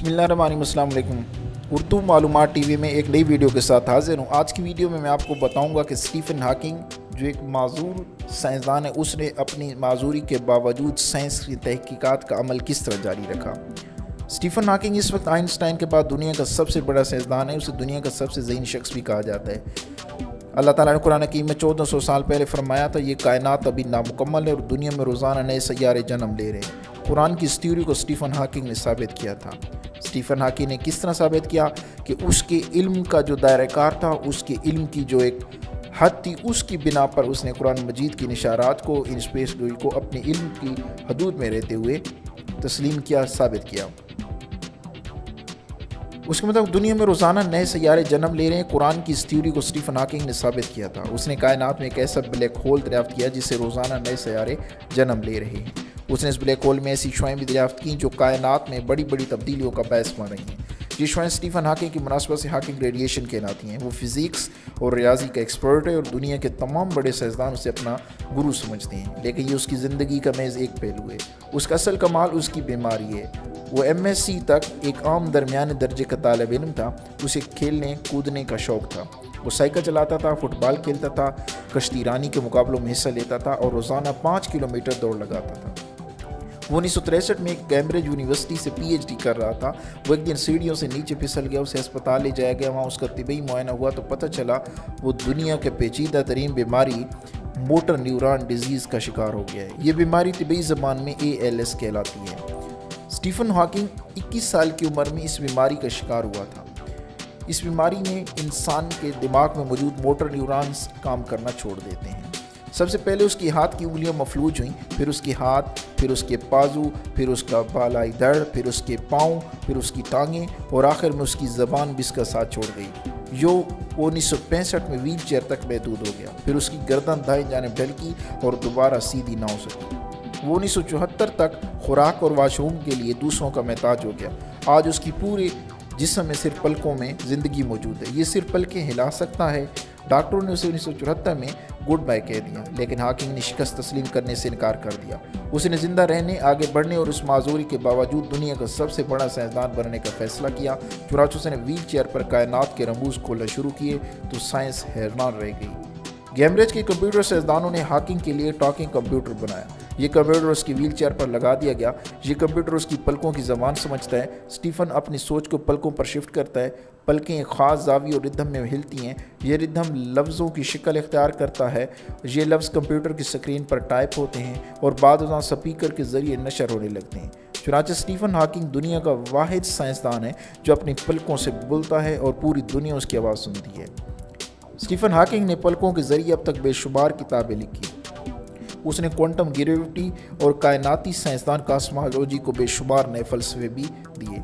बिस्मिल्लाहिर्रहमानिर्रहीम। अस्सलाम वालेकुम। उर्दू मालूमात टीवी में एक नई वीडियो के साथ हाजिर हूँ। आज की वीडियो में मैं आपको बताऊंगा कि स्टीफन हॉकिंग जो एक माजूर साइंसदान है, उसने अपनी माजूरी के बावजूद साइंस की तहकीकात का अमल किस तरह जारी रखा। स्टीफन हॉकिंग इस वक्त आइंस्टाइन के बाद दुनिया का सबसे बड़ा साइंसदान है। उसे दुनिया का सबसे ज़हीन शख्स भी कहा जाता है। अल्लाह ताला ने कुरान हकीम में 1400 साल पहले फरमाया था, ये कायनात अभी नामुकम्मल है और दुनिया में रोज़ाना नए सैयारे जन्म ले रहे हैं। कुरान की इस थ्योरी को स्टीफन हॉकिंग ने साबित किया था। स्टीफन हॉकिंग ने किस तरह साबित किया कि उसके इल्म का जो दायरेकार था, उसके इल्म की जो एक हद थी, उसकी बिना पर उसने कुरान मजीद की निशारात को, इन स्पेस को अपने इल्म की हदूद में रहते हुए तस्लीम किया, साबित किया। उसके मतलब दुनिया में रोज़ाना नए सैयारे जन्म ले रहे हैं। कुरान की इस थ्योरी को स्टीफन हॉकिंग ने साबित किया था। उसने कायनात में एक ऐसा ब्लैक होल दरियाफ्त किया जिससे रोज़ाना नए सैयारे जन्म ले रहे हैं। उसने इस ब्लैक होल में ऐसी शुआएं भी दरियाफ्त की जो कायनात में बड़ी बड़ी तब्दीलियों का बायस बन रही हैं। ये शुआएं स्टीफन हॉकिंग की मुनासबत से हॉकिंग रेडिएशन कहलाती हैं। वो फिज़िक्स और रियाजी का एक्सपर्ट है और दुनिया के तमाम बड़े साइंसदान उसे अपना गुरु समझते हैं। लेकिन ये उसकी ज़िंदगी का महज एक पहलू है। उसका असल कमाल उसकी बीमारी है। वो MSc तक एक आम दरमियाने दर्जे का तालिब इल्म था। उसे खेलने कूदने का शौक़ था। वो साइकिल चलाता था, फुटबॉल खेलता था, कश्ती रानी के मुकाबलों में हिस्सा लेता था और रोज़ाना 5 किलोमीटर दौड़ लगाता था। वो 1963 में कैम्ब्रिज यूनिवर्सिटी से PhD कर रहा था। वो एक दिन सीढ़ियों से नीचे फिसल गया, उसे अस्पताल ले जाया गया। वहाँ उसका तिब्बी मुआयना हुआ तो पता चला वो दुनिया के पेचीदा तरीन बीमारी मोटर न्यूरॉन डिजीज़ का शिकार हो गया है। ये बीमारी तिब्बी ज़बान में ALS कहलाती है। स्टीफन हॉकिंग 21 साल की उम्र में इस बीमारी का शिकार हुआ था। इस बीमारी में इंसान के दिमाग में मौजूद मोटर न्यूरॉन्स काम करना छोड़ देते हैं। सबसे पहले उसकी हाथ की उंगलियां मफलूज हुईं, फिर उसके हाथ, फिर उसके बाजू, फिर उसका बालाई धड़, फिर उसके पाँव, फिर उसकी टांगें और आखिर में उसकी ज़बान भी इसका साथ छोड़ गई। वो 1965 में व्हील चेयर तक महदूद हो गया। फिर उसकी गर्दन दाएं जानिब ढलकी और दोबारा सीधी ना हो सकी। वो 1974 तक खुराक और वाशरूम के लिए दूसरों का महताज हो गया। आज उसकी पूरे जिस्म में सिर्फ पलकों में ज़िंदगी मौजूद है। ये सिर्फ पलकें हिला सकता है। डॉक्टरों ने उसे 1974 में गुड बाय कह दिया, लेकिन हॉकिंग ने शिकस्त तस्लीम करने से इनकार कर दिया। उसने ज़िंदा रहने, आगे बढ़ने और उस माजूरी के बावजूद दुनिया का सबसे बड़ा साइंसदान बनने का फैसला किया। चुनांचे उसने व्हील चेयर पर कायनात के रमूज़ खोलना शुरू किए तो साइंस हैरान रह गई। कैम्ब्रिज के कंप्यूटर साइंसदानों ने हॉकिंग के लिए टॉकिंग कंप्यूटर बनाया। ये कंप्यूटर उसकी व्हील चेयर पर लगा दिया गया। ये कंप्यूटर उसकी पलकों की ज़बान समझता है। स्टीफन अपनी सोच को पलकों पर शिफ्ट करता है। पलकें एक ख़ास जावी और रिदम में हिलती हैं। ये रिदम लफ्ज़ों की शक्ल इख्तियार करता है। ये लफ्ज़ कंप्यूटर की स्क्रीन पर टाइप होते हैं और बाद में स्पीकर के ज़रिए नशर होने लगते हैं। चुनांचे स्टीफन हॉकिंग दुनिया का वाहिद साइंसदान है जो अपनी पलकों से बोलता है और पूरी दुनिया उसकी आवाज़ सुनती है। स्टीफन हॉकिंग ने पलकों के ज़रिए अब तक बेशुमार किताबें लिखी। उसने क्वांटम ग्रेविटी और कायनाती साइंसदान कॉस्मोलॉजी को बेशुमार नए फ़लसफ़े भी दिए।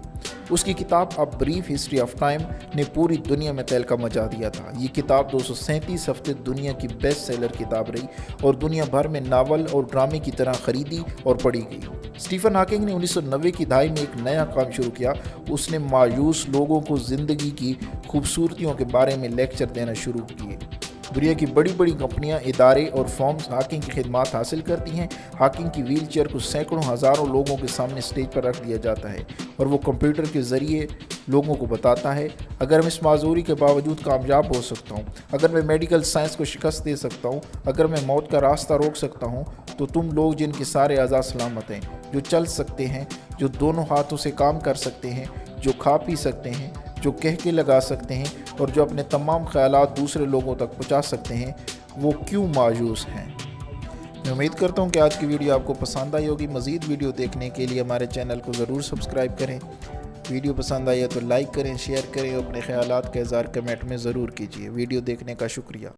उसकी किताब a brief history of time ने पूरी दुनिया में तहलका मचा दिया था। ये किताब 237 हफ्ते दुनिया की बेस्ट सेलर किताब रही और दुनिया भर में नावल और ड्रामे की तरह ख़रीदी और पढ़ी गई। स्टीफन हॉकिंग ने 1990 की दहाई में एक नया काम शुरू किया। उसने मायूस लोगों को ज़िंदगी की खूबसूरतियों के बारे में लेक्चर देना शुरू किए। दुनिया की बड़ी बड़ी कंपनियां, इदारे और फॉर्म्स हॉकिंग की खिदमात हासिल करती हैं। हॉकिंग की व्हील चेयर को सैकड़ों हज़ारों लोगों के सामने स्टेज पर रख दिया जाता है और वो कंप्यूटर के ज़रिए लोगों को बताता है, अगर मैं इस माजूरी के बावजूद कामयाब हो सकता हूँ, अगर मैं मेडिकल साइंस को शिकस्त दे सकता हूँ, अगर मैं मौत का रास्ता रोक सकता हूँ, तो तुम लोग जिनके सारे आज़ा सलामत हैं, जो चल सकते हैं, जो दोनों हाथों से काम कर सकते हैं, जो खा पी सकते हैं, जो कह के लगा सकते हैं और जो अपने तमाम ख्यालात दूसरे लोगों तक पहुंचा सकते हैं, वो क्यों मायूस हैं। मैं उम्मीद करता हूं कि आज की वीडियो आपको पसंद आई होगी। मज़ीद वीडियो देखने के लिए हमारे चैनल को ज़रूर सब्सक्राइब करें। वीडियो पसंद आई है तो लाइक करें, शेयर करें और अपने ख्यालात का इज़हार कमेंट में ज़रूर कीजिए। वीडियो देखने का शुक्रिया।